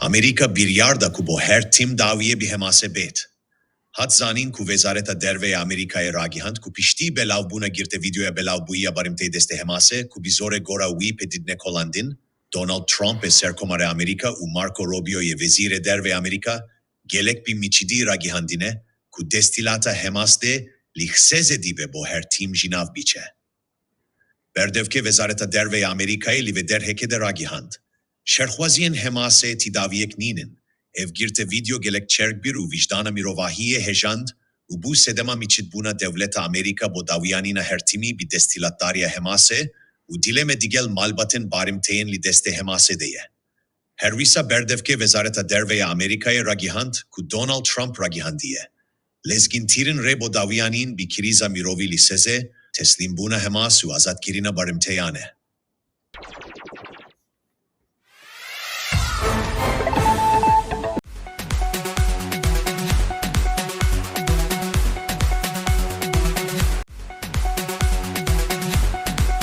Amerika bir yarda ku bo her tim daviye bir hemase bet. Hat zanin ku vezareta derve Amerika'ya ragihand ku pişti belav buna girte videoya belav buya barimte deste hemase ku bizore gora wi pedidne kolandin. Donald Trump e serkomare Amerika u Marco Rubio'ye vezire derve Amerika gelek bir miçidi ragihandine ku destilata hemaste lihseze dibe bo her tim jinav biçe. Berdevke vezareta derve Amerika'ya li ve derheke de ragihand. Şerhwazien hemase tidaviyek ninin. Evgirte video gelek çergbir u vicdana mirovahiye hejand u bu sedema miçit buna devleta Amerika bo daviyanina hertimi bi destilattarya hemase u dileme digel malbatin barimteyen li deste hemase deye. Hervisa berdevke vezareta derveya Amerika'ya ragihand ku Donald Trump ragihandiye. Lezgintirin rebo daviyanin bi kiriza mirovi li seze teslim buna hemas u azat kirina barimteyane.